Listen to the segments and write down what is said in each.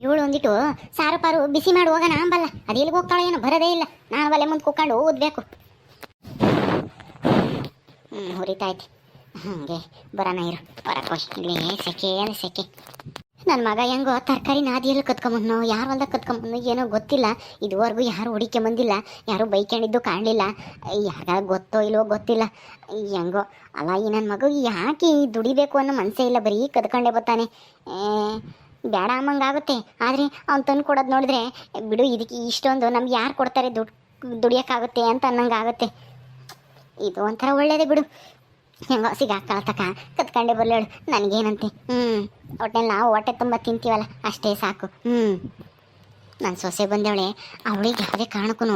ಇವಳು ಒಂದಿಟ್ಟು ಸಾರು ಪಾರು ಬಿಸಿ ಮಾಡಿ ಹೋಗೋಣ ಅಂಬಲ್ಲ. ಅದು ಎಲ್ಲಿಗೆ ಹೋಗ್ತಾಳೆ ಏನೋ ಬರೋದೇ ಇಲ್ಲ. ನಾನು ಒಲೆ ಮುಂದೆ ಕೂತ್ಕೊಂಡು ಓದಬೇಕು. ಹುರಿತಾಯ್ತು. ಹಾಗೆ ಬರೋಣ ಇರು ಬರಕ್ಕೆ. ಇಲ್ಲಿ ಸೆಕೆ ಅಂದರೆ ಸೆಕೆ. ನನ್ನ ಮಗ ಹೆಂಗೋ ತರಕಾರಿ ನಾದಿಯಲ್ಲಿ ಕತ್ಕೊಂಬಂದು ಯಾರು ಹೊಲ್ದಾಗ ಕತ್ಕೊಂಬಂದು ಏನೋ ಗೊತ್ತಿಲ್ಲ. ಇದುವರೆಗೂ ಯಾರು ಹುಡಿಕೆ ಬಂದಿಲ್ಲ, ಯಾರು ಬೈಕೊಂಡಿದ್ದು ಕಾಣಲಿಲ್ಲ. ಯಾರ ಗೊತ್ತೋ ಇಲ್ವೋ ಗೊತ್ತಿಲ್ಲ. ಹೆಂಗೋ ಅಲ್ಲ, ಈ ನನ್ನ ಮಗು ಯಾಕೆ ದುಡಿಬೇಕು ಅನ್ನೋ ಮನಸ್ಸೇ ಇಲ್ಲ, ಬರೀ ಕದ್ಕೊಂಡೇ ಬರ್ತಾನೆ. ಬೇಡ ಅಮ್ಮಂಗಾಗುತ್ತೆ. ಆದರೆ ಅವ್ನು ತಂದು ಕೊಡೋದು ನೋಡಿದ್ರೆ ಬಿಡು, ಇದಕ್ಕೆ ಇಷ್ಟೊಂದು ನಮ್ಗೆ ಯಾರು ಕೊಡ್ತಾರೆ ದುಡಿಯೋಕ್ಕಾಗುತ್ತೆ ಅಂತ ಅನ್ನಂಗಾಗುತ್ತೆ. ಇದು ಒಂಥರ ಒಳ್ಳೇದೇ ಬಿಡು. ಹೆಂಗೋ ಸಿಗಾಕಳತಕ ಕತ್ಕೊಂಡೆ ಬರ್ಲೇಳು, ನನಗೇನಂತೆ. ಒಟ್ಟಲ್ಲಿ ನಾವು ಹೊಟ್ಟೆ ತುಂಬ ತಿಂತೀವಲ್ಲ ಅಷ್ಟೇ ಸಾಕು. ನನ್ನ ಸೊಸೆ ಬಂದವಳೆ, ಅವಳಿಗೆ ಯಾವುದೇ ಕಾರಣಕ್ಕೂ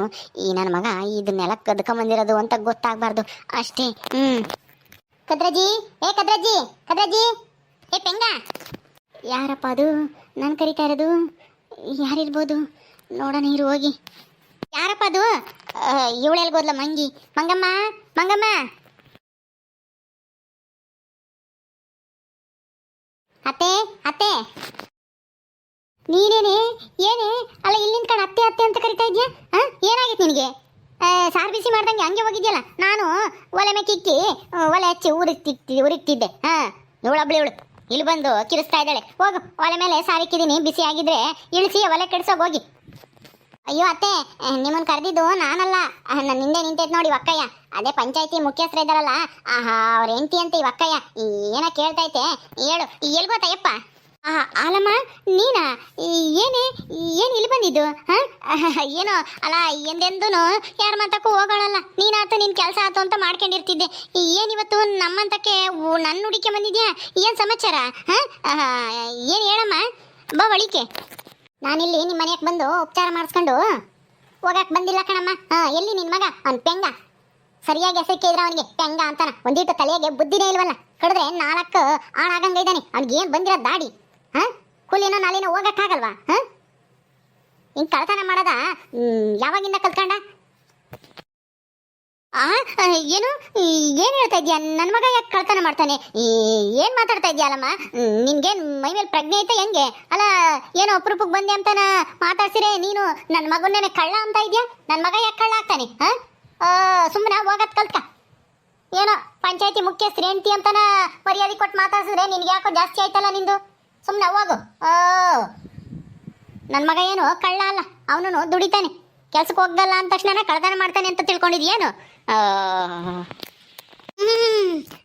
ಈ ನನ್ನ ಮಗ ಇದನ್ನೆಲ್ಲ ಕದ್ಕೊಂಬಂದಿರೋದು ಅಂತ ಗೊತ್ತಾಗಬಾರ್ದು ಅಷ್ಟೇ. ಕದ್ರಜ್ಜಿ, ಏ ಕದ್ರಜ್ಜಿ, ಕದ್ರಜ್ಜಿ, ಏ ಪೆಂಗ. ಯಾರಪ್ಪ ಅದು ನಾನು ಕರಿತಾ ಇರೋದು? ಯಾರಿರ್ಬೋದು ನೋಡೋಣ ಇರು ಹೋಗಿ. ಯಾರಪ್ಪ ಅದು? ಇವಳೆಲ್ಗೋದ್ಲ ಮಂಗಿ. ಮಂಗಮ್ಮ, ಮಂಗಮ್ಮ. ಅತ್ತೆ, ಅತ್ತೆ, ನೀನೇನೆ ಏನೇ ಅಲ್ಲ ಇಲ್ಲಿ ನಿಂತ್ಕೊಂಡು ಅತ್ತೆ ಅತ್ತೆ ಅಂತ ಕರಿತಾ ಇದೆಯಾ? ಏನಾಗಿತ್ತು ನಿನಗೆ? ಸಾರು ಬಿಸಿ ಮಾಡ್ದಂಗೆ ಹಂಗೆ ಹೋಗಿದ್ಯಲ್ಲ. ನಾನು ಒಲೆ ಮೇಕಿಕ್ಕಿ ಒಲೆ ಹಚ್ಚಿ ಉರಿಕ್ತಿದ್ದೆ. ಇವಳು ಇಲ್ಲಿ ಬಂದು ಕಿರಿಸ್ತಾ ಇದ್ದಾಳೆ. ಹೋಗು, ಒಲೆ ಮೇಲೆ ಸಾರಿಕ್ಕಿದ್ದೀನಿ, ಬಿಸಿ ಆಗಿದ್ರೆ ಇಳಿಸಿ ಒಲೆ ಕೆಡ್ಸೋಗಿ ಹೋಗಿ. ಅಯ್ಯೋ ಅತ್ತೆ, ನಿಮ್ಮನ್ನು ಕರೆದಿದ್ದು ನಾನಲ್ಲ, ನನ್ನ ಹಿಂದೆ ನಿಂತೈತೆ ನೋಡಿ ಒಕ್ಕಯ್ಯ. ಅದೇ ಪಂಚಾಯತಿ ಮುಖ್ಯಸ್ಥರು ಇದ್ದಾರಲ್ಲ, ಅವ್ರ ಹೆಂಡತಿ ಅಂತ ಈ ಒಕ್ಕಯ್ಯ. ಏನೋ ಕೇಳ್ತೈತೆ, ಹೇಳು. ಎಲ್ಲಿ ಗೊತ್ತಾಯಪ್ಪ? ಅಲ್ಲಮ್ಮ ನೀನಾ? ಏನು ಇಲ್ಲಿ ಬಂದಿದ್ದು? ಏನೋ ಅಲ್ಲ, ಎಂದೆಂದೂ ಯಾರ ಮಾತಕ್ಕೂ ಹೋಗೋಳಲ್ಲ. ನೀನಾತು ನಿನ್ನ ಕೆಲಸ ಆಯ್ತು ಅಂತ ಮಾಡ್ಕೊಂಡಿರ್ತಿದ್ದೆ. ಏನಿವತ್ತು ನಮ್ಮಂತಕ್ಕೆ ನನ್ನ ಹುಡಿಕೆ ಬಂದಿದ್ಯಾ? ಏನು ಸಮಾಚಾರ? ಏನು ಹೇಳಮ್ಮ, ಬಾ ಒಳಿಕೆ. ನಾನಿಲ್ಲಿ ನಿಮ್ಮ ಮನೆಯಕ್ಕೆ ಬಂದು ಉಪಚಾರ ಮಾಡಿಸ್ಕೊಂಡು ಹೋಗಕ್ಕೆ ಬಂದಿಲ್ಲ ಕಣಮ್ಮ. ಎಲ್ಲಿ ನಿನ್ನ ಮಗ? ಅವ್ನು ಪೆಂಗ. ಸರಿಯಾಗಿ ಹೆಸರಿಕೆ ಅವನಿಗೆ ಪೆಂಗ ಅಂತಾನ. ಒಂದಿಟ್ಟು ತಲೆಗೆ ಬುದ್ಧಿನೇ ಇಲ್ವಲ್ಲ, ಕಡಿದ್ರೆ 4 ಆಳಾಗಂಗ ಇದ್ದಾನೆ. ಅವ್ನಿಗೇನು ಬಂದಿರೋ ದಾಡಿ? ಕೂಲಿನೋ ನಾಲಿನೋ ಹೋಗಕ್ಕಾಗಲ್ವಾ? ಹಿಂಗೆ ಕಳ್ತನ ಮಾಡೋದ ಯಾವಾಗಿಂದ ಕಲ್ತ್ಕೊಂಡ? ಏನು ಹೇಳ್ತಾ ಇದೆಯಾ? ನನ್ನ ಮಗ ಯಾಕೆ ಕಳ್ತನ ಮಾಡ್ತಾನೆ? ಏನು ಮಾತಾಡ್ತಾ ಇದೆಯಲ್ಲಮ್ಮ? ನಿನ್ಗೇನು ಮೈ ಮೇಲೆ ಪ್ರಜ್ಞೆ ಐತೆ ಹೆಂಗೆ? ಅಲ್ಲ, ಏನೋ ಅಪರೂಪಕ್ಕೆ ಬಂದೆ ಅಂತಾನ ಮಾತಾಡ್ಸಿರೆ ನೀನು ನನ್ನ ಮಗನ್ನೇನೆ ಕಳ್ಳ ಅಂತ ಇದೆಯಾ? ನನ್ನ ಮಗ ಯಾಕೆ ಕಳ್ಳ ಆಗ್ತಾನೆ? ಸುಮ್ಮನೆ ಹೋಗತ್ ಕಲ್ತ. ಏನೋ ಪಂಚಾಯತಿ ಮುಖ್ಯಸ್ಥರು ಹೆಂಡ್ತಿ ಅಂತಾನ ಮರ್ಯಾದೆ ಕೊಟ್ಟು ಮಾತಾಡ್ಸಿದ್ರೆ ನಿನ್ಗೆ ಯಾಕೋ ಜಾಸ್ತಿ ಆಯ್ತಲ್ಲ ನಿಂದು. ಸುಮ್ಮನೆ ಹೋಗು. ನನ್ನ ಮಗ ಏನು ಕಳ್ಳ ಅಲ್ಲ, ಅವನು ದುಡಿತಾನೆ. ಕೆಲ್ಸಕ್ಕೆ ಹೋಗಲ್ಲ ಅಂದ ತಕ್ಷಣ ಕಳ್ತನ ಮಾಡ್ತಾನೆ ಅಂತ ತಿಳ್ಕೊಂಡಿದ್ಯೇನು?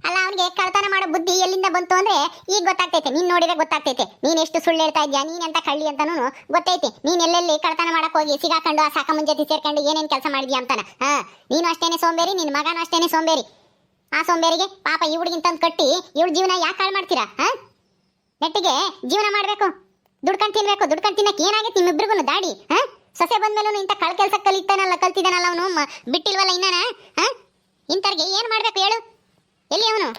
ಅಲ್ಲ, ಅವನಿಗೆ ಕಳ್ತನ ಮಾಡೋ ಬುದ್ಧಿ ಎಲ್ಲಿಂದ ಬಂತು ಅಂದ್ರೆ ಈಗ ಗೊತ್ತಾಗ್ತೈತೆ. ನೀನು ನೋಡಿದ್ರೆ ಗೊತ್ತಾಗ್ತೈತೆ ನೀನು ಎಷ್ಟು ಸುಳ್ಳು ಹೇಳ್ತಾ ಇದ್ಯಾ. ನೀನೆಂತ ಕಳ್ಳಿ ಅಂತಾನು ಗೊತ್ತೈತೆ. ನೀನು ಎಲ್ಲೆಲ್ಲಿ ಕಳ್ತನ ಮಾಡಕ್ ಹೋಗಿ ಸಿಗಾಕೊಂಡು ಆ ಸಾಕ ಮುಂಜಾತಿ ಸೇರ್ಕೊಂಡು ಏನೇನು ಕೆಲಸ ಮಾಡಿದ್ಯಾ ಅಂತಾನ. ನೀನು ಅಷ್ಟೇನೆ ಸೋಂಬೇರಿ, ನಿನ್ನ ಮಗನೂ ಅಷ್ಟೇನೆ ಸೋಂಬೇರಿ. ಆ ಸೋಂಬೇರಿಗೆ ಪಾಪ ಈ ಹುಡುಗಿಂತಂದು ಕಟ್ಟಿ ಇವಳ ಜೀವನ ಯಾಕೆ ಹಾಳು ಮಾಡ್ತೀರಾ? ನೆಟ್ಟಿಗೆ ಜೀವನ ಮಾಡಬೇಕು, ದುಡ್ಕೊಂಡು ತಿನ್ಬೇಕು. ದುಡ್ಕೊಂಡು ತಿನ್ನಕ್ಕೆ ಏನಾಗೈತೆ ನಿಮ್ಮಿಬ್ರಿಗೂ ದಾಡಿ? ಸೊಸೆ ಬಂದ್ಮೇಲೂ ಇಂಥ ಕಳ್ ಕೆಲಸ ಕಲ್ತಿದ್ದಾನಲ್ಲ ಅವನು, ಬಿಟ್ಟಿಲ್ವಲ್ಲ ಇನ್ನನ. ಇಂಥವ್ರಿಗೆ ಏನು ಮಾಡ್ಬೇಕು ಹೇಳು? ಎಲ್ಲಿ ಅವನು?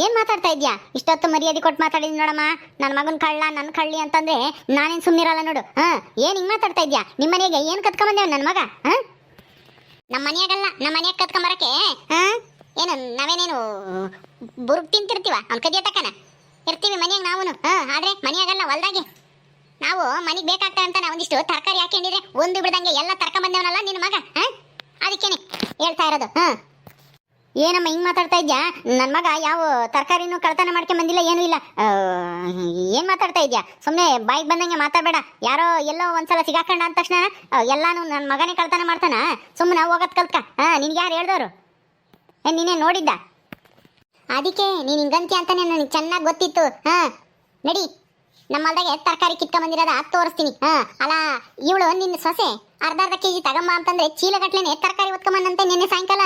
ಏನು ಮಾತಾಡ್ತಾ ಇದ್ಯಾ? ಇಷ್ಟೊತ್ತು ಮರ್ಯಾದೆ ಕೊಟ್ಟು ಮಾತಾಡಿದ್ವಿ ನೋಡಮ್ಮ. ನನ್ನ ಮಗನ ಕಳ್ಳ, ನನ್ನ ಕಳ್ಳಿ ಅಂತಂದ್ರೆ ನಾನೇನು ಸುಮ್ಮನಿರಲ್ಲ ನೋಡು. ಏನು ಹಿಂಗೆ ಮಾತಾಡ್ತಾ ಇದ್ಯಾ? ನಿಮ್ಮ ಮನೆಗೆ ಏನು ಕತ್ಕೊಂಬಂದೇವ್ ನನ್ನ ಮಗ? ನಮ್ಮ ಮನೆಯಾಗಲ್ಲ, ನಮ್ಮ ಮನೆಯಾಗ ಕತ್ಕೊಂಬರಕ್ಕೆ ಏನು ನಾವೇನೇನು ಬುರುಗ್ ತಿಂತಿರ್ತೀವ? ಅವ್ನು ಕದಿಯ ತಕ್ಕನ ಇರ್ತೀವಿ ಮನೆಯಾಗ ನಾವು. ಆದರೆ ಮನೆಯಾಗಲ್ಲ, ಹೊಲ್ದಾಗೆ. ನಾವು ಮನೆಗೆ ಬೇಕಾಗ್ತಾ ಅಂತ ನಾವು ಒಂದಿಷ್ಟು ತರಕಾರಿ ಹಾಕೊಂಡಿದ್ರೆ ಒಂದು ಬಿಡ್ದಂಗೆ ಎಲ್ಲ ತರ್ಕೊಂಬಂದೇವನಲ್ಲ ನಿನ್ನ ಮಗ. ಅದಕ್ಕೇನೆ ಹೇಳ್ತಾ ಇರೋದು. ಏನಮ್ಮ ಹಿಂಗೆ ಮಾತಾಡ್ತಾ ಇದ್ಯಾ? ನನ್ನ ಮಗ ಯಾವ ತರಕಾರಿನೂ ಕಳ್ತನ ಮಾಡ್ಕೊಂಡು ಬಂದಿಲ್ಲ, ಏನೂ ಇಲ್ಲ. ಏನು ಮಾತಾಡ್ತಾ ಇದ್ಯಾ? ಸುಮ್ಮನೆ ಬಾಯಿಗೆ ಬಂದಂಗೆ ಮಾತಾಡಬೇಡ. ಯಾರೋ ಎಲ್ಲೋ ಒಂದ್ಸಲ ಸಿಗಾಕೊಂಡ ಅಂದ ತಕ್ಷಣ ಎಲ್ಲಾನು ನನ್ನ ಮಗನೇ ಕಳ್ತನ ಮಾಡ್ತಾನ? ಸುಮ್ಮನೆ ಹೋಗೋದು ಕಲ್ತ್ಕ. ನಿನ್ಗೆ ಯಾರು ಹೇಳ್ದವರು? ನೀನೇ ನೋಡಿದ್ದ? ಅದಕ್ಕೆ ನೀನು ಹಿಂಗಂತಿ ಅಂತಾನೆ ನನಗೆ ಚೆನ್ನಾಗಿ ಗೊತ್ತಿತ್ತು. ನಡಿ, ನಮ್ಮ ಹೊಲ್ದಾಗೆ ತರಕಾರಿ ಕಿತ್ಕೊಂಬಂದಿರೋದ ತೋರಿಸ್ತೀನಿ. ಅಲ್ಲ, ಇವಳು ನಿನ್ನ ಸೊಸೆ ಅರ್ಧ ಕೆಜಿ ತಗೊಂಬ ಅಂತಂದ್ರೆ ಚೀಲಗಟ್ಲೆನೆ ತರಕಾರಿ ಒತ್ಕೊಂಬಂದಂತೆ ನಿನ್ನೆ ಸಾಯಂಕಾಲ.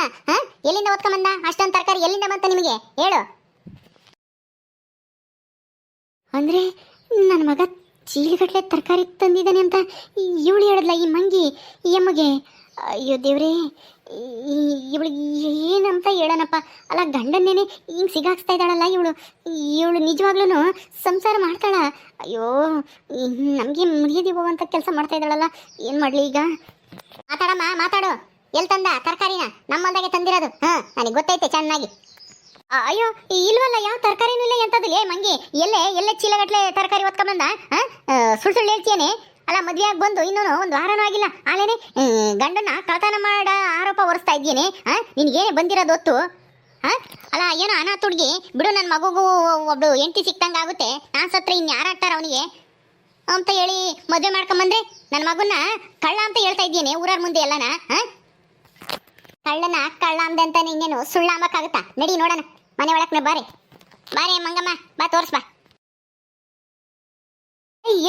ಎಲ್ಲಿಂದ ಒತ್ಕೊಂಬಂದ ಅಷ್ಟೊಂದು ತರಕಾರಿ? ಎಲ್ಲಿಂದ ಬಂತ ನಿಮಗೆ ಹೇಳು? ಅಂದ್ರೆ ನನ್ನ ಮಗ ಚೀಲಗಟ್ಲೆ ತರಕಾರಿ ತಂದಿದ್ದಾನೆ ಅಂತ ಇವಳು ಹೇಳಿದ್ಲ ಈ ಮಂಗಿ, ಈ ಅಮ್ಮಗೆ. ಅಯ್ಯೋ ದೇವ್ರೇ, ಇವಳಿಗೆ ಏನಂತ ಹೇಳೋಣಪ್ಪ. ಅಲ್ಲ, ಗಂಡನ್ನೇನೆ ಹಿಂಗೆ ಸಿಗಾಕ್ಸ್ತಾ ಇದ್ದಾಳಲ್ಲ ಇವಳು ನಿಜವಾಗ್ಲೂ ಸಂಸಾರ ಮಾಡ್ತಾಳ? ಅಯ್ಯೋ, ನಮಗೆ ಮುರಿಯದಿ ಹೋಗುವಂಥ ಕೆಲಸ ಮಾಡ್ತಾ ಇದ್ದಾಳಲ್ಲ. ಏನು ಮಾಡಲಿ ಈಗ? ಮಾತಾಡಮ್ಮ, ಮಾತಾಡು. ಎಲ್ಲಿ ತಂದ ತರಕಾರಿನ? ನಮ್ಮ ಹೊಲ್ದಾಗೆ ತಂದಿರೋದು. ನನಗೆ ಗೊತ್ತೈತೆ ಚೆನ್ನಾಗಿ. ಅಯ್ಯೋ ಇಲ್ವಲ್ಲ, ಯಾವ ತರಕಾರಿನೂ ಇಲ್ಲ ಎಂತದಿಲ್ಲ. ಏ ಮಂಗಿ, ಎಲ್ಲೇ ಎಲ್ಲೇ ಚೀಲಗಟ್ಲೆ ತರಕಾರಿ ಹೊತ್ಕೊಂಬಂದ? ಸುಳ್ಳು ಸುಳ್ಳು ಹೇಳ್ತೀಯೇನೆ. ಅಲ್ಲ, ಮದ್ವೆ ಆಗಿ ಬಂದು ಇನ್ನೂ ಒಂದು ವಾರನೂ ಆಗಿಲ್ಲ, ಆಲೇನೆ ಗಂಡನ ಕಳ್ತನ ಮಾಡ ಆರೋಪ ಹೊರಿಸ್ತಾ ಇದ್ದೀನಿ. ನಿನ್ಗೇನೆ ಬಂದಿರೋದು ಹೊತ್ತು? ಅಲ್ಲ, ಏನೋ ಅನಾಥ ಹುಡುಗಿ ಬಿಡು, ನನ್ನ ಮಗುಗೂ ಒಬ್ಳು ಹೆಂಡತಿ ಸಿಕ್ತಂಗೆ ಆಗುತ್ತೆ, ನಾನು ಸತ್ರ ಇನ್ನು ಯಾರಾಗ್ತಾರ ಅವನಿಗೆ ಅಂತ ಹೇಳಿ ಮದುವೆ ಮಾಡ್ಕೊಂಬಂದ್ರೆ ನನ್ನ ಮಗುನ ಕಳ್ಳ ಅಂತ ಹೇಳ್ತಾ ಇದ್ದೀನಿ ಊರವ್ರ ಮುಂದೆ ಎಲ್ಲನ. ಕಳ್ಳನ ಕಳ್ಳ ಅಂದೆ ಅಂತ ಇನ್ನೇನು ಸುಳ್ಳು ಅಂಬಕ್ಕಾಗುತ್ತಾ? ನಡಿ ನೋಡೋಣ, ಮನೆ ಒಳಕ್ಕೆ ಬಾರೆ ಬಾರೆ ಮಂಗಮ್ಮ, ಬಾ ತೋರ್ಸ್ ಬಾ.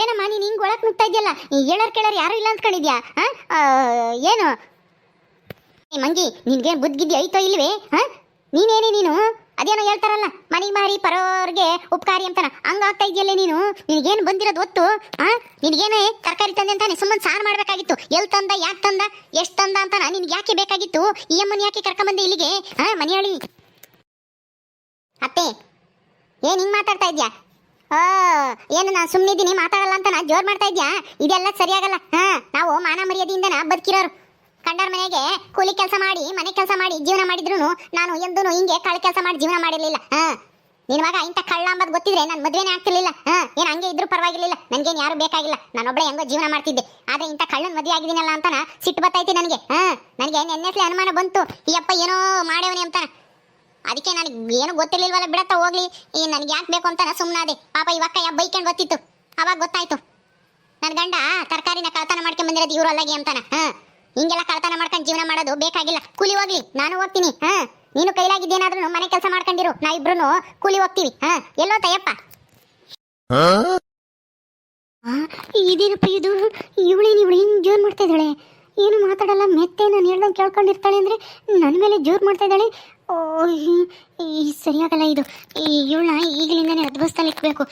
ಏನಮ್ಮ ನೀನು ಹಿಂಗೆ ಒಳಕ್ಕೆ ನುಗ್ತಾ ಇದೆಯಲ್ಲ, ಹೇಳೋರ್ ಕೇಳೋರು ಯಾರು ಇಲ್ಲ ಅಂದ್ಕೊಂಡಿದ್ಯಾ? ಏನು ಮಂಗಿ, ನಿನ್ಗೇನು ಬುದ್ಧಿಗಿದ್ದಿ ಐತೋ ಇಲ್ವೇ? ನೀನೇನೇ ನೀನು ಅದೇನೋ ಹೇಳ್ತಾರಲ್ಲ, ಮನೆಗೆ ಮಾರಿ ಪರೋರ್ಗೆ ಉಪಕಾರಿ ಅಂತಾನ, ಹಂಗಾಗ್ತಾ ಇದೆಯಲ್ಲ ನೀನು. ನಿನಗೇನು ಬಂದಿರೋದು ಹೊತ್ತು? ನಿನಗೇನೆ ತರಕಾರಿ ತಂದೆ ಅಂತಾನೆ ಸುಮ್ಮನೆ ಸಾರು ಮಾಡಬೇಕಾಗಿತ್ತು. ಎಲ್ಲಿ ತಂದ, ಯಾಕೆ ತಂದ, ಎಷ್ಟು ತಂದ ಅಂತಾನ ನಿನ್ಗೆ ಯಾಕೆ ಬೇಕಾಗಿತ್ತು? ಈ ಅಮ್ಮನ ಯಾಕೆ ಕರ್ಕೊಂಬಂದೆ ಇಲ್ಲಿಗೆ? ಮನೆಯಾಳಿ ಅತ್ತೆ, ಏನು ಹಿಂಗೆ ಮಾತಾಡ್ತಾ ಇದ್ಯಾ? ಏನು ನಾನು ಸುಮ್ಮನಿದ್ದೀನಿ ಮಾತಾಡಲ್ಲ ಅಂತ ನಾ ಜೋರು ಮಾಡ್ತಾ ಇದ್ಯಾ? ಇದೆಲ್ಲ ಸರಿಯಾಗಲ್ಲ. ನಾವು ಮಾನ ಮರ್ಯಾದೆಯಿಂದನ ಬದುಕಿರೋರು. ಕಂಡರ ಮನೆಗೆ ಕೂಲಿ ಕೆಲಸ ಮಾಡಿ, ಮನೆ ಕೆಲಸ ಮಾಡಿ ಜೀವನ ಮಾಡಿದ್ರು ನಾನು ಎಂದೂ ಹಿಂಗೆ ಕಳ್ಳ ಕೆಲಸ ಮಾಡಿ ಜೀವನ ಮಾಡಿರಲಿಲ್ಲ. ನಿನ್ನ ಮಗ ಇಂಥ ಕಳ್ಳ ಅಂಬದು ಗೊತ್ತಿದ್ರೆ ನಾನು ಮದುವೆನೇ ಆಗ್ತಿರ್ಲಿಲ್ಲ. ಏನು ಹಂಗೆ ಇದ್ರೂ ಪರವಾಗಿರ್ಲಿಲ್ಲ, ನನಗೇನು ಯಾರು ಬೇಕಾಗಿಲ್ಲ, ನಾನೊಬ್ಬಳೆ ಹೆಂಗೋ ಜೀವನ ಮಾಡ್ತಿದ್ದೆ. ಆದರೆ ಇಂಥ ಕಳ್ಳನ ಮದುವೆ ಆಗಿದ್ದೀನಲ್ಲ ಅಂತ ಸಿಟ್ಟು ಬರ್ತೈತಿ ನನಗೆ. ನನಗೆ ನೆನ್ನೆಸ್ಲಿ ಅನುಮಾನ ಬಂತು, ಈ ಅಪ್ಪ ಏನೋ ಮಾಡ್ಯವನೇ ಅಂತಾನ. ಅದಕ್ಕೆ ನನಗೆ ಏನು ಗೊತ್ತಿರ್ಲಿಲ್ವಲ್ಲ, ಬಿಡತ್ತ ಹೋಗ್ಲಿ, ಈ ನನಗೆ ಯಾಕೆ ಬೇಕು ಅಂತಾನ ಸುಮ್ಮನಾದೆ. ಪಾಪ ಇವಕ್ಕ ಬೈಕೊಂಡು ಗೊತ್ತಿತ್ತು, ಅವಾಗ ಗೊತ್ತಾಯ್ತು ನನ್ನ ಗಂಡ ತರಕಾರಿನ ಕಳ್ತನ ಮಾಡ್ಕೊಂಡು ಬಂದಿರೋದು ಇವ್ರು ಅಲ್ಲಗೆ ಅಂತಾನ. ಹಿಂಗೆಲ್ಲ ಕಳ್ತನ ಮಾಡ್ಕೊಂಡು ಜೀವನ ಮಾಡೋದು ಬೇಕಾಗಿಲ್ಲ, ಕೂಲಿ ಹೋಗ್ಲಿ, ನಾನು ಹೋಗ್ತೀನಿ. ನೀನು ಕೈಲಾಗಿದ್ದೇನಾದ್ರೂ ಮನೆ ಕೆಲಸ ಮಾಡ್ಕೊಂಡಿರು, ನಾ ಇಬ್ರು ಕೂಲಿ ಹೋಗ್ತೀವಿ. ಎಲ್ಲೋ ತಯ್ಯಪ್ಪ? ಇದೇನಪ್ಪ ಇದು? ಇವಳೇನು ಹಿಂಗೆ ಜೋರು ಮಾಡ್ತಾ ಇದ್ದಾಳೆ, ಏನು ಮಾತಾಡಲ್ಲ, ಮೆತ್ತೆ ನಾನು ಹೇಳ್ದಂಗೆ ಕೇಳ್ಕೊಂಡಿರ್ತಾಳೆ ಅಂದರೆ ನನ್ನ ಮೇಲೆ ಜೋರು ಮಾಡ್ತಾ ಇದ್ದಾಳೆ. ಸರಿಯಾಗಲ್ಲ ಇದು. ಇವಳನ್ನ ಈಗಲಿಂದನೇ ಅದ್ಭುತದಲ್ಲಿ ಇಕ್ಬೇಕು.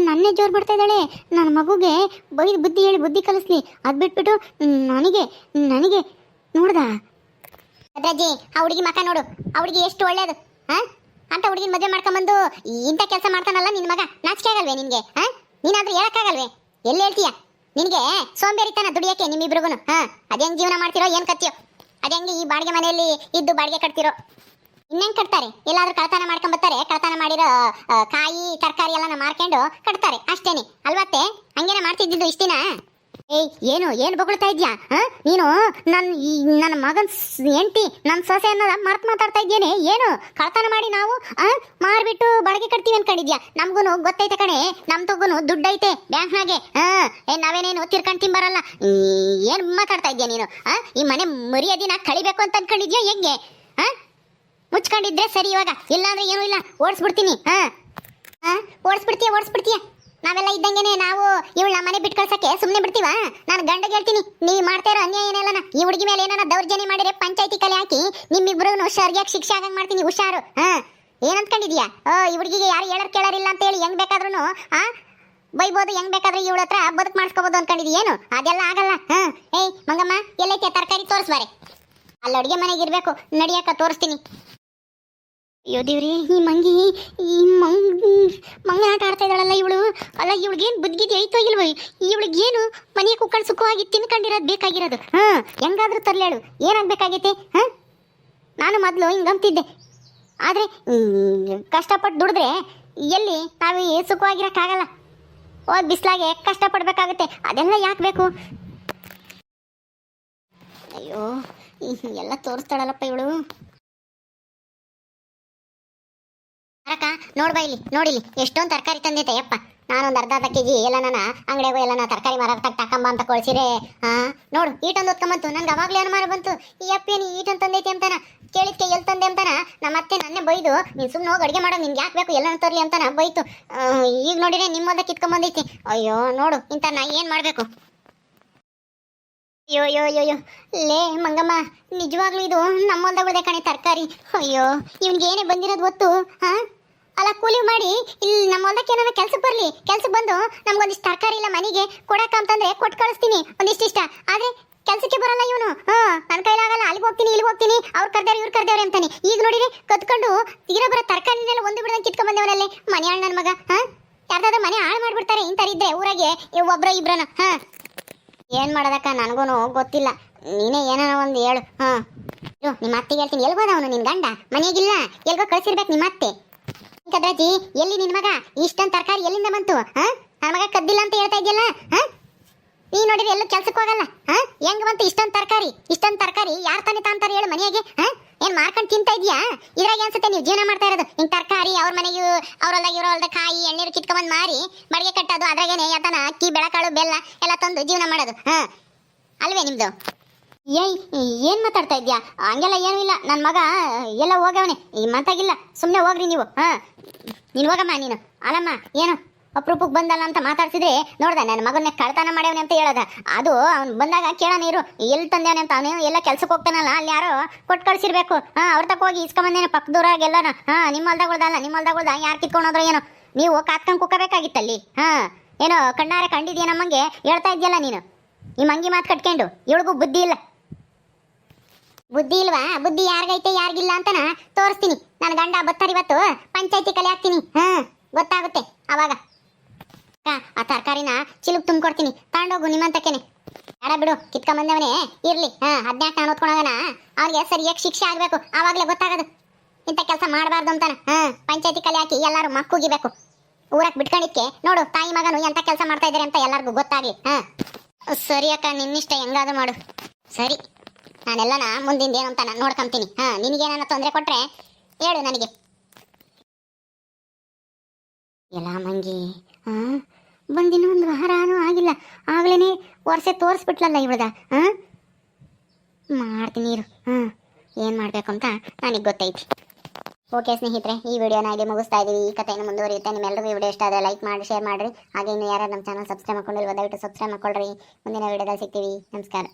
ನನ್ನೇ ಜೋರು ಮಾಡ್ತಾ ಇದ್ದಾಳೆ. ನನ್ನ ಮಗುಗೆ ಬೈದು ಬುದ್ಧಿ ಹೇಳಿ ಬುದ್ಧಿ ಕಲಿಸ್ಲಿ, ಅದು ಬಿಟ್ಬಿಟ್ಟು ನನಗೆ ನೋಡ್ದ ಅದ್ರಜ್ಜಿ, ಆ ಹುಡುಗಿ ಮಕ ನೋಡು, ಆ ಹುಡುಗಿ ಎಷ್ಟು ಒಳ್ಳೇದು. ಅಂತ ಹುಡುಗಿನ ಮದುವೆ ಮಾಡ್ಕೊಂಬಂದು ಇಂಥ ಕೆಲಸ ಮಾಡ್ತಾನಲ್ಲ ನಿನ್ನ ಮಗ. ನಾಚಿಕೆ ಆಗಲ್ವೇ ನಿನಗೆ? ನೀನಾದ್ರೂ ಹೇಳಕ್ಕಾಗಲ್ವೇ? ಎಲ್ಲಿ ಹೇಳ್ತೀಯ? ನಿನಗೆ ಸೋಂಬೇರಿತನ ದುಡಿಯೋಕ್ಕೆ ನಿಮ್ಮಿಬ್ರಿಗೂ. ಅದು ಹೆಂಗೆ ಜೀವನ ಮಾಡ್ತಿರೋ, ಏನು ಕತ್ತೀಯೋ? ಅದು ಹೆಂಗೆ ಈ ಬಾಡಿಗೆ ಮನೆಯಲ್ಲಿ ಇದ್ದು ಬಾಡಿಗೆ ಕಟ್ತಿರೋ? ಇನ್ನೇನು ಕಟ್ತಾರೆ? ಎಲ್ಲಾದ್ರೂ ಕಳ್ತನ ಮಾಡ್ಕೊಂಬತ್ತಾರೆ, ಕಳ್ತನ ಮಾಡಿರೋ ಕಾಯಿ ತರಕಾರಿ ಎಲ್ಲ ಮಾರ್ಕೊಂಡು ಕಟ್ತಾರೆ ಅಷ್ಟೇನೆ ಅಲ್ವತ್ತೆ? ಹಂಗೇನ ಮಾಡ್ತಿದ್ದಿದ್ದು ಇಷ್ಟಿನ? ಏನು ಬೊಗಳ್ತಾ ಇದ್ಯಾ ನೀನು? ನನ್ನ ಮಗನ ಹೆಂಡತಿ, ನನ್ನ ಸೊಸೆ ಅನ್ನೋದ ಮರ್ತು ಮಾತಾಡ್ತಾ ಇದ್ದೇನೆ. ಏನು ಕಳ್ತನ ಮಾಡಿ ನಾವು ಮಾರ್ಬಿಟ್ಟು ಬಾಡಿಗೆ ಕಟ್ತೀವಿ ಅನ್ಕೊಂಡಿದ್ಯಾ? ನಮ್ಗೂ ಗೊತ್ತೈತೆ ಕಣೆ, ನಮ್ತಗೂ ದುಡ್ಡೈತೆ ಬ್ಯಾಂಕ್ನಾಗೆ. ನಾವೇನೇನು ತಿರ್ಕೊಂಡು ತಿಂಬರಲ್ಲ. ಏನು ಮಾತಾಡ್ತಾ ಇದ್ಯಾ ನೀನು? ಈ ಮನೆ ಮರ್ಯಾದಿನ ಕಳಿಬೇಕು ಅಂತ ಅನ್ಕೊಂಡಿದ್ಯಾ ಹೆಂಗೆ? ಮುಚ್ಕೊಂಡಿದ್ರೆ ಸರಿ, ಇವಾಗ ಇಲ್ಲಾಂದ್ರೆ ಏನೂ ಇಲ್ಲ, ಓಡಿಸ್ಬಿಡ್ತೀನಿ. ಓಡಿಸ್ಬಿಡ್ತೀಯ. ನಾವೆಲ್ಲ ಇದ್ದಂಗೆನೆ ನಾವು ಇವಳ ಮನೆ ಬಿಟ್ಟು ಕಳ್ಸಕ್ಕೆ ಸುಮ್ಮನೆ ಬಿಡ್ತೀವ? ನಾನು ಗಂಡಗೆ ಹೇಳ್ತೀನಿ, ನೀವು ಮಾಡ್ತಾ ಇರೋ ಅನ್ಯಾಯ ಏನೆಲ್ಲ, ಈ ಹುಡುಗಿ ಮೇಲೆ ಏನಾರ ದೌರ್ಜನ್ಯ ಮಾಡಿದ್ರೆ ಪಂಚಾಯತಿ ಕಲೆ ಹಾಕಿ ನಿಮ್ಮಿಬ್ರು ಸರಿಯಾಗಿ ಶಿಕ್ಷೆ ಆಗಂಗೆ ಮಾಡ್ತೀನಿ. ಹುಷಾರು. ಏನಂತ್ಕೊಂಡಿದ್ಯಾ? ಈ ಹುಡುಗಿಗೆ ಯಾರು ಹೇಳೋರು ಕೇಳೋರಿಲ್ಲ ಅಂತ ಹೇಳಿ ಹೆಂಗ್ ಬೇಕಾದ್ರೂ ಬೈಬೋದು, ಹೆಂಗ್ ಬೇಕಾದ್ರೂ ಇವಳ ಹತ್ರ ಬದುಕು ಮಾಡಿಸ್ಕೋಬೋದು ಅನ್ಕೊಂಡಿದ್ಯ? ಏನು ಅದೆಲ್ಲ ಆಗಲ್ಲ. ಏಯ್ ಮಂಗಮ್ಮ, ಎಲ್ಲೈತೆ ತರಕಾರಿ ತೋರಿಸ್ಬಾರೆ. ಅಲ್ಲಿ ಅಡುಗೆ ಮನೆಗೆ ಇರಬೇಕು, ನಡಿಯಕ್ಕ ತೋರಿಸ್ತೀನಿ. ಅಯ್ಯೋ ದೇವ್ರಿ, ಈ ಮಂಗ ಆಟ ಆಡ್ತಾ ಇದ್ದಾಳಲ್ಲ ಇವಳು. ಅಲ್ಲ, ಇವಳಿಗೇನು ಬುದ್ಧಿಗೆ ಐತೋ ಇಲ್ವೋ? ಇವಳಿಗೇನು ಮನೆ ಕುಕ್ಕಳು ಸುಖವಾಗಿ ತಿನ್ಕೊಂಡಿರೋದು ಬೇಕಾಗಿರೋದು. ಹೆಂಗಾದ್ರೂ ತರ್ಲೇಳು, ಏನಾಗಬೇಕಾಗೈತೆ? ನಾನು ಮೊದಲು ಹಿಂಗಂತಿದ್ದೆ, ಆದರೆ ಕಷ್ಟಪಟ್ಟು ದುಡಿದ್ರೆ ಎಲ್ಲಿ ನಾವು ಸುಖವಾಗಿರೋಕ್ಕಾಗಲ್ಲ. ಬಿಸಿಲಾಗೆ ಕಷ್ಟಪಡ್ಬೇಕಾಗುತ್ತೆ, ಅದೆಲ್ಲ ಯಾಕೆ ಬೇಕು? ಅಯ್ಯೋ, ಎಲ್ಲ ತೋರಿಸ್ತಾಳಲ್ಲಪ್ಪ ಇವಳು. ಅರಕ ನೋಡ್ಬಾ, ಇಲ್ಲಿ ನೋಡಿಲಿ ಎಷ್ಟೊಂದು ತರಕಾರಿ ತಂದೈತೆ ಯಪ್ಪ. ನಾನೊಂದು ಅರ್ಧ ಕೆಜಿ ಎಲ್ಲ ನನ್ನ ಅಂಗಡಿಯಾಗೋ ಎಲ್ಲ ತರಕಾರಿ ಮಾರಾಟ ತಕ್ಕಂಬ ಅಂತ ಕೊಳ್ಸಿರೆ ನೋಡು ಈಟೊಂದು ಹೊತ್ಕೊಂಬಂತು. ನನ್ಗೆ ಅವಾಗಲೇ ಅನುಮಾನ ಬಂತು, ಈ ಅಪ್ಪೇನು ಈಟೊಂದು ತಂದೈತಿ ಅಂತಾನ. ಕೇಳಿದ್ಕೆ ಎಲ್ಲಿ ತಂದೆ ಅಂತಾನ. ನಮ್ಮ ಅತ್ತೆ ನನ್ನೇ ಬೈದು, ನೀನು ಸುಮ್ಮನೆ ಹೋಗಿ ಅಡುಗೆ ಮಾಡೋ, ನಿನ್ಗೆ ಯಾಕೆ ಬೇಕು ಎಲ್ಲನೂ ತರಲಿ ಅಂತಾನ ಬೈತು. ಈಗ ನೋಡಿದ್ರೆ ನಿಮ್ಮೊಂದ ಕಿತ್ಕೊಂಬಂದೈತಿ. ಅಯ್ಯೋ ನೋಡು, ಇಂಥ ನಾ ಏನು ಮಾಡಬೇಕು? ಅಯ್ಯೋ ಲೇ ಮಂಗಮ್ಮ, ನಿಜವಾಗ್ಲೂ ಇದು ನಮ್ಮೊಂದಾಗ ಉಳಿದೆ ಕಣೆ ತರಕಾರಿ. ಅಯ್ಯೋ, ಇವನಿಗೆ ಏನೇ ಬಂದಿರೋದು ಗೊತ್ತು? ಅಲ್ಲ, ಕೂಲಿ ಮಾಡಿ ಇಲ್ಲಿ ನಮ್ಮ ಹೊಲಕ್ಕೆ ಏನಾರ ಕೆಲ್ಸಕ್ಕೆ ಬರಲಿ, ಕೆಲ್ಸಕ್ಕೆ ಬಂದು ನಮ್ಗೊಂದಿಷ್ಟು ತರಕಾರಿ ಇಲ್ಲ ಮನೆಗೆ ಕೊಡಕ್ಕ ಅಂತಂದ್ರೆ ಕೊಟ್ಟು ಕಳಿಸ್ತೀನಿ ಒಂದಿಷ್ಟಿಷ್ಟ. ಆದರೆ ಕೆಲಸಕ್ಕೆ ಬರಲ್ಲ ಇವನು. ನನ್ನ ಕೈಲಾಗಲ್ಲ, ಅಲ್ಲಿಗೆ ಹೋಗ್ತೀನಿ ಇಲ್ಲಿಗೆ ಹೋಗ್ತೀನಿ, ಅವ್ರು ಕರ್ದಾರೆ ಇವ್ರು ಕರ್ದಾರೆ ಅಂತಾನೆ. ಈಗ ನೋಡಿರಿ ಕತ್ಕೊಂಡು ತೀರಾ ಬರೋ ತರಕಾರಿನೆಲ್ಲ ಒಂದು ಬಿಡದಂಗೆ ಕಿತ್ಕೊಂಡ್ ಬಂದೇವನಲ್ಲೇ ಮನೆ ಹಾಳು ನನ್ನ ಮಗ. ಯಾರ್ದಾದ್ರೂ ಮನೆ ಹಾಳು ಮಾಡ್ಬಿಡ್ತಾರೆ ಇಂಥರಿದ್ರೆ ಊರಾಗೆ, ಒಬ್ರ ಇಬ್ರನ. ಏನು ಮಾಡೋದಕ್ಕ ನನಗೂ ಗೊತ್ತಿಲ್ಲ, ನೀನೇ ಏನಾರ ಒಂದು ಹೇಳು. ನಿಮ್ಮ ಅತ್ತಿಗೆ ಹೇಳ್ತೀನಿ, ಎಲ್ಗೋದ ಅವನು ನಿನ್ ಗಂಡ? ಮನೆಗಿಲ್ಲ, ಎಲ್ಗೋ ಕಳ್ಸಿರ್ಬೇಕು ನಿಮ್ಮ ಅತ್ತೆ. ಕದ್ರಾಜಿ, ಎಲ್ಲಿ ನಿನ್ ಮಗ? ಇಷ್ಟೊಂದು ತರಕಾರಿ ಎಲ್ಲಿಂದ ಬಂತು? ನನ್ನ ಮಗ ಕದ್ದಿಲ್ಲ ಅಂತ ಹೇಳ್ತಾ ಇದೆಯಲ್ಲ. ನೀ ನೋಡಿದ್ರೆ ಎಲ್ಲೂ ಕೆಲ್ಸಕ್ಕೆ ಹೋಗಲ್ಲ. ಹೆಂಗ್ ಬಂತು ಇಷ್ಟೊಂದು ತರಕಾರಿ? ಇಷ್ಟೊಂದು ತರಕಾರಿ ಯಾರು ತಾನೇ ತಾಂತಾರೆ ಹೇಳು ಮನೆಗೆ? ಏನ್ ಮಾರ್ಕೊಂಡು ತಿಂತಾ ಇದೀಯಾ? ಇದ್ರಾಗ ಅನ್ಸುತ್ತೆ ನೀವು ಜೀವನ ಮಾಡ್ತಾ ಇರೋದು. ಹಿಂಗ್ ತರಕಾರಿ ಅವ್ರ ಮನೆಗೆ ಅವ್ರೊಲ್ದಾಗ ಇವ್ರೊಲ್ದ ಕಾಯಿ ಎಣ್ಣೀರು ಕಿತ್ಕೊಂಡ್ ಮಾರಿ ಮಡಿಗೆ ಕಟ್ಟೋದು, ಅದ್ರಾಗೇನೆ ಯತನ ಅಕ್ಕಿ ಬೆಳಕಾಳು ಬೆಲ್ಲ ಎಲ್ಲ ತಂದು ಜೀವನ ಮಾಡೋದು. ಅಲ್ವೇ ನಿಮ್ದು? ಏನ್ ಮಾತಾಡ್ತಾ ಇದ್ಯಾ? ಹಂಗೆಲ್ಲ ಏನೂ ಇಲ್ಲ. ನನ್ನ ಮಗ ಎಲ್ಲ ಹೋಗವನೆ, ಈ ಮಾತಾಗಿಲ್ಲ. ಸುಮ್ಮನೆ ಹೋಗ್ರಿ ನೀವು. ನೀನು ಹೋಗಮ್ಮ. ನೀನು ಅಲ್ಲಮ್ಮ, ಏನು ಅಪರೂಪಕ್ಕೆ ಬಂದಲ್ಲ ಅಂತ ಮಾತಾಡ್ಸಿದ್ರೆ ನೋಡ್ದ ನನ್ನ ಮಗನ್ನೇ ಕಳ್ತನ ಮಾಡ್ಯವನೆ ಅಂತ ಹೇಳೋದ. ಅದು ಅವ್ನು ಬಂದಾಗ ಕೇಳೋಣ ಇರು, ಎಲ್ಲಿ ತಂದೇವನೆ ಅಂತ. ಅವನು ಎಲ್ಲ ಕೆಲ್ಸಕ್ಕೆ ಹೋಗ್ತಾನಲ್ಲ, ಅಲ್ಲಿ ಯಾರೋ ಕೊಟ್ಟು ಕಳ್ಸಿರ್ಬೇಕು. ಅವ್ರ ತಕ್ಕ ಹೋಗಿ ಇಸ್ಕೊಂಬಂದೇನೋ ಪಕ್ಕದೂರಾಗೆಲ್ಲನ. ನಿಮ್ಮ ಹೊಲ್ದಾಗಳ್ದಲ್ಲ, ನಿಮ್ಮ ಹೊಲ್ದಾಗಳ್ದ ಯಾರು ಕಿತ್ಕೊಂಡೋದ್ರೋ ಏನೋ. ನೀವು ಕಾತ್ಕೊಂಡು ಕುಕ್ಕಬೇಕಾಗಿತ್ತಲ್ಲಿ. ಏನೋ ಕಣ್ಣಾರೆ ಕಂಡಿದ್ಯಾ ನಮ್ಮಂಗೆ ಹೇಳ್ತಾ ಇದ್ಯಲ್ಲ ನೀನು. ನಿಮ್ಮ ಅಂಗಿ ಮಾತು ಕಟ್ಕೊಂಡು ಇವಳಿಗೂ ಬುದ್ಧಿ ಇಲ್ಲ. ಬುದ್ಧಿ ಇಲ್ವಾ? ಬುದ್ಧಿ ಯಾರಿಗೈತೆ ಯಾರಿಗಿಲ್ಲ ಅಂತನ ತೋರಿಸ್ತೀನಿ. ನನ್ನ ಗಂಡ ಬತ್ತಾರ ಇವತ್ತು, ಪಂಚಾಯತಿ ಕಲೆ ಹಾಕ್ತೀನಿ. ಗೊತ್ತಾಗುತ್ತೆ ಅವಾಗ. ಆ ತರಕಾರಿನ ಚಿಲುಕ್ ತುಂಬ್ಕೊಡ್ತೀನಿ, ತಗೊಂಡೋಗು ನಿಮ್ಮಂತಕ್ಕೇನೆ. ಬೇಡ ಬಿಡು, ಕಿತ್ಕೊಂಬಂದವನೇ ಇರ್ಲಿ. 14 ನಾನು ಓದ್ಕೊಂಡೋಗನ, ಅವ್ನಿಗೆ ಸರಿಯಾಗಿ ಶಿಕ್ಷೆ ಆಗ್ಬೇಕು. ಆವಾಗಲೇ ಗೊತ್ತಾಗೋದು ಇಂಥ ಕೆಲಸ ಮಾಡಬಾರ್ದು ಅಂತಾನ. ಪಂಚಾಯತಿ ಕಲೆ ಹಾಕಿ ಎಲ್ಲರೂ ಮಕ್ಕುಗಿಬೇಕು. ಊರಕ್ಕೆ ಬಿಟ್ಕೊಂಡಿದ್ಕೆ ನೋಡು, ತಾಯಿ ಮಗನು ಎಂತ ಕೆಲಸ ಮಾಡ್ತಾ ಇದ್ದಾರೆ ಅಂತ ಎಲ್ಲರಿಗೂ ಗೊತ್ತಾಗ್ಲಿ. ಸರಿ ಅಕ್ಕ, ನಿನ್ನಿಷ್ಟ ಹೆಂಗಾದ್ರು ಮಾಡು. ಸರಿ, ನಾನೆಲ್ಲನ ಮುಂದಿಂದ ಏನು ಅಂತ ನಾನು ನೋಡ್ಕೊಂತೀನಿ. ನಿನಗೇನ ತೊಂದರೆ ಕೊಟ್ರೆ ಹೇಳು ನನಗೆ. ಎಲ್ಲ ಮಂಗಿ ಬಂದಿನ ಒಂದು ವಾರನೂ ಆಗಿಲ್ಲ, ಆಗ್ಲೇ ವರ್ಷ ತೋರಿಸ್ಬಿಟ್ಲಲ್ಲ ಇವಳ್ದ. ಮಾಡ್ತೀನಿ ಇರು. ಏನು ಮಾಡಬೇಕು ಅಂತ ನನಗೆ ಗೊತ್ತೈತಿ. ಓಕೆ ಸ್ನೇಹಿತರೆ, ಈ ವಿಡಿಯೋನ ಹಾಗೆ ಮುಗಿಸ್ತಾ ಇದ್ದೀವಿ. ಈ ಕಥೆಯನ್ನು ಮುಂದುವರಿಯುತ್ತೆ. ನಿಮ್ಮೆಲ್ಲರಿಗೂ ಈ ವಿಡಿಯೋ ಇಷ್ಟ ಆದರೆ ಲೈಕ್ ಮಾಡಿ, ಶೇರ್ ಮಾಡಿರಿ. ಹಾಗೆ ಇನ್ನು ಯಾರು ನಮ್ಮ ಚಾನಲ್ ಸಬ್ಸ್ಕ್ರೈಬ್ ಮಾಡ್ಕೊಂಡಿಲ್ವ ದಯವಿಟ್ಟು ಸಬ್ಸ್ಕ್ರೈಬ್ ಮಾಡ್ಕೊಳ್ರಿ. ಮುಂದಿನ ವಿಡಿಯೋದಲ್ಲಿ ಸಿಗ್ತೀವಿ. ನಮಸ್ಕಾರ.